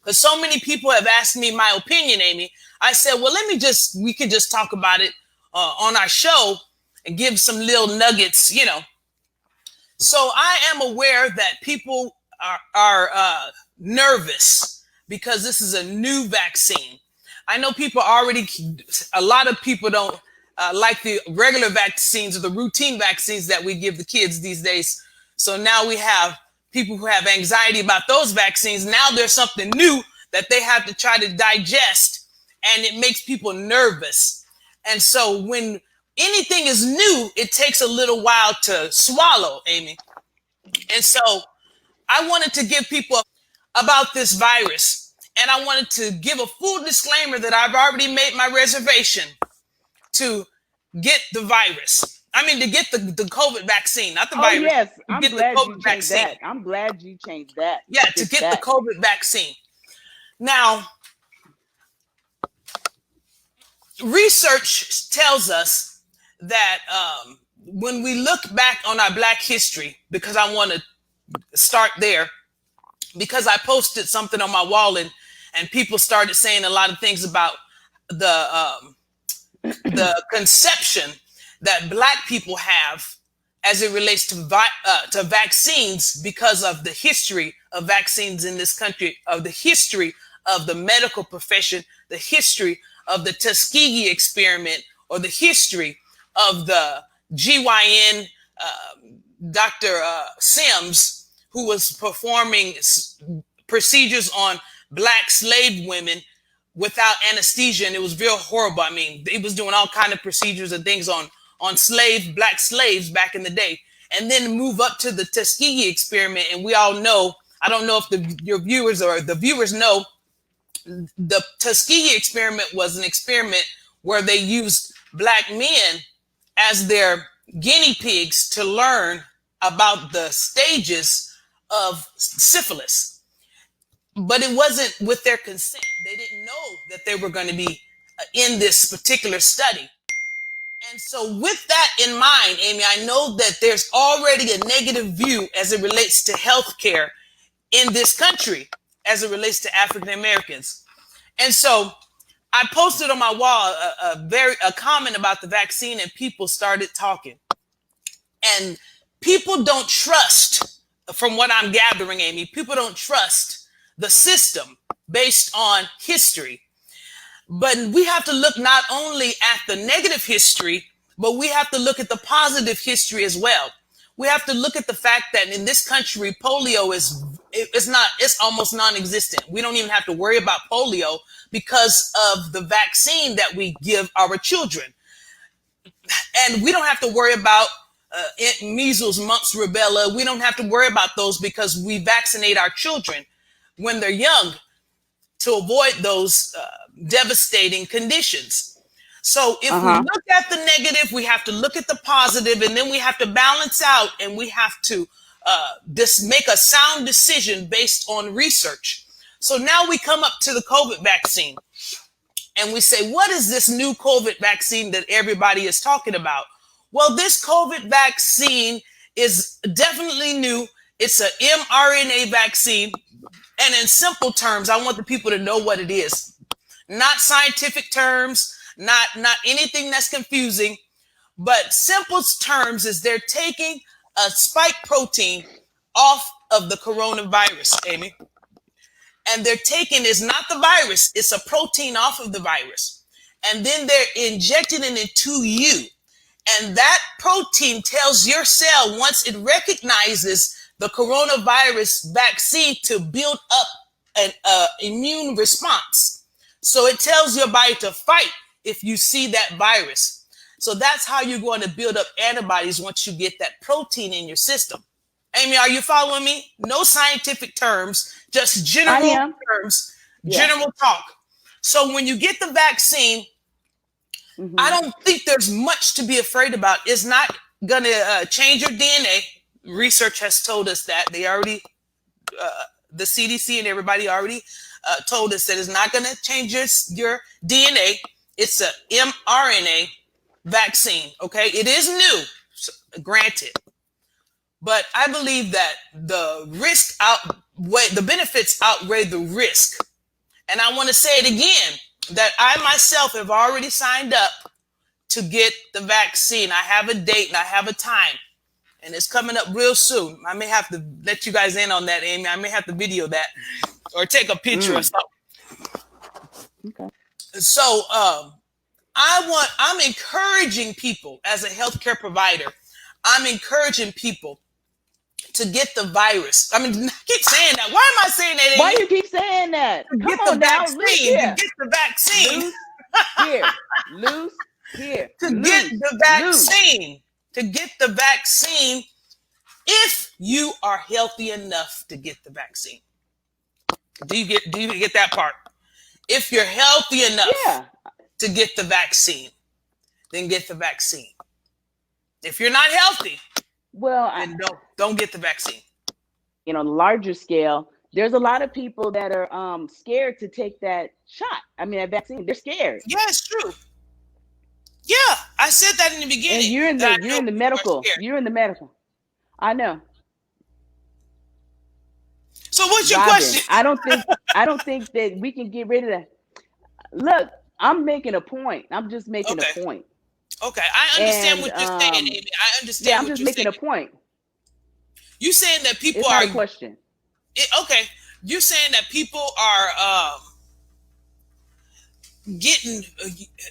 because so many people have asked me my opinion, Amy. I said, well, we could just talk about it on our show and give some little nuggets, So I am aware that people are nervous because this is a new vaccine. I know a lot of people don't like the regular vaccines or the routine vaccines that we give the kids these days. So now we have people who have anxiety about those vaccines. Now there's something new that they have to try to digest, and it makes people nervous. And so when anything is new, it takes a little while to swallow, Amy. And so I wanted to give people about this virus, and I wanted to give a full disclaimer that I've already made my reservation to get the virus. I mean, to get the COVID vaccine, not the virus. Yes, I'm glad you changed that. I'm glad you changed that. Yeah, to get the COVID vaccine. Now, research tells us that when we look back on our Black history, because I want to start there, because I posted something on my wall and people started saying a lot of things about the conception that Black people have as it relates to vaccines, because of the history of vaccines in this country, of the history of the medical profession, the history of the Tuskegee experiment, or the history of the GYN, Dr. Sims, who was performing procedures on Black slave women without anesthesia, and it was real horrible. I mean, he was doing all kind of procedures and things on Black slaves back in the day, and then move up to the Tuskegee experiment. And we all know, I don't know if your viewers or the viewers know, the Tuskegee experiment was an experiment where they used Black men as their guinea pigs to learn about the stages of syphilis. But it wasn't with their consent. They didn't know that they were going to be in this particular study. And so with that in mind, Amy, I know that there's already a negative view as it relates to healthcare in this country, as it relates to African Americans. And so I posted on my wall a comment about the vaccine, and people started talking. And people don't trust, from what I'm gathering, Amy, people don't trust the system based on history. But we have to look not only at the negative history, but we have to look at the positive history as well. We have to look at the fact that in this country, polio it's almost non-existent. We don't even have to worry about polio because of the vaccine that we give our children. And we don't have to worry about measles, mumps, rubella. We don't have to worry about those because we vaccinate our children when they're young to avoid those devastating conditions. So if we look at the negative, we have to look at the positive, and then we have to balance out, and we have to make a sound decision based on research. So now we come up to the COVID vaccine, and we say, what is this new COVID vaccine that everybody is talking about? Well, this COVID vaccine is definitely new. It's an mRNA vaccine. And in simple terms, I want the people to know what it is. Not scientific terms, not anything that's confusing, but simple terms is they're taking a spike protein off of the coronavirus, Amy. And they're taking, it's not the virus, it's a protein off of the virus. And then they're injecting it into you. And that protein tells your cell, once it recognizes the coronavirus vaccine, to build up an immune response. So it tells your body to fight if you see that virus. So that's how you're going to build up antibodies once you get that protein in your system. Amy, are you following me? No scientific terms, just general terms, general talk. So when you get the vaccine, I don't think there's much to be afraid about. It's not going to change your DNA. Research has told us that. They already, the CDC and everybody already told us that it's not going to change your DNA. It's a mRNA vaccine, okay? It is new, granted. But I believe that the benefits outweigh the risk And I want to say it again, that I myself have already signed up to get the vaccine. I have a date and I have a time, and it's coming up real soon. I may have to let you guys in on that, Amy. I may have to video that or take a picture or something. Okay. So I'm encouraging people as a healthcare provider. I'm encouraging people to get the virus. I mean, I keep saying that. Why am I saying that, Amy? Why you keep saying that? To Come get on the now, vaccine. To get the vaccine. Loose here. Loose here. To get the vaccine. To get the vaccine if you are healthy enough to get the vaccine. Do you get that part? If you're healthy enough to get the vaccine, then get the vaccine. If you're not healthy, then don't get the vaccine. On a larger scale, there's a lot of people that are scared to take that shot. I mean, that vaccine. They're scared. Yeah, it's true. Yeah, I said that in the beginning. And you're in the medical. You're in the medical. I know. So what's your question? I don't think that we can get rid of that. Look, I'm making a point. I'm just making a point. Okay, I understand what you're saying, Amy. I understand. Yeah, I'm just making a point. You saying that people it's are not a question. Okay, you're saying that people are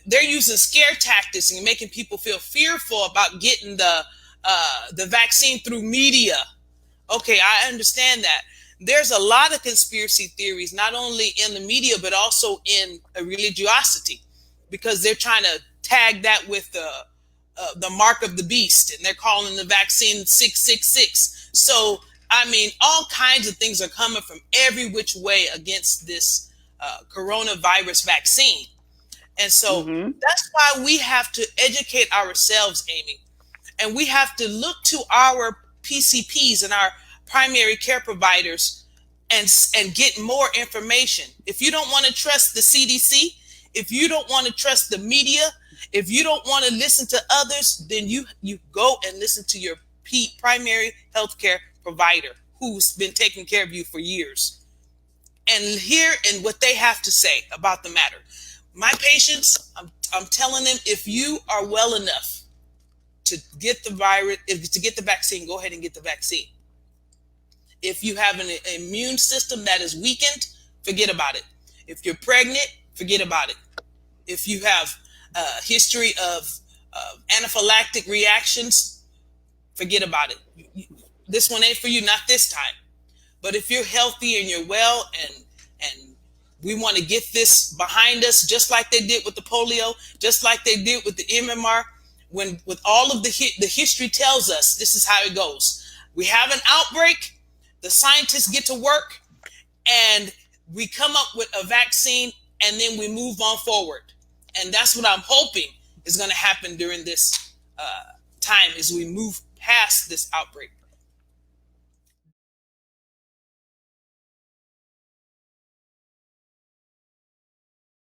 they're using scare tactics and making people feel fearful about getting the vaccine through media. Okay, I understand that. There's a lot of conspiracy theories, not only in the media, but also in a religiosity, because they're trying to tag that with the mark of the beast, and they're calling the vaccine 666. So, I mean, all kinds of things are coming from every which way against this coronavirus vaccine. And so that's why we have to educate ourselves, Amy, and we have to look to our PCPs and our primary care providers and get more information. If you don't want to trust the CDC, if you don't want to trust the media, if you don't want to listen to others, then you go and listen to your primary healthcare provider who's been taking care of you for years, and hear what they have to say about the matter. My patients, I'm telling them, if you are well enough to get the virus, to get the vaccine, go ahead and get the vaccine. If you have an immune system that is weakened, forget about it. If you're pregnant, forget about it. If you have a history of anaphylactic reactions, forget about it. This one ain't for you, not this time. But if you're healthy and you're well, and we want to get this behind us, just like they did with the polio, just like they did with the MMR, with all of the history tells us this is how it goes. We have an outbreak, the scientists get to work, and we come up with a vaccine, and then we move on forward. And that's what I'm hoping is going to happen during this time as we move past this outbreak.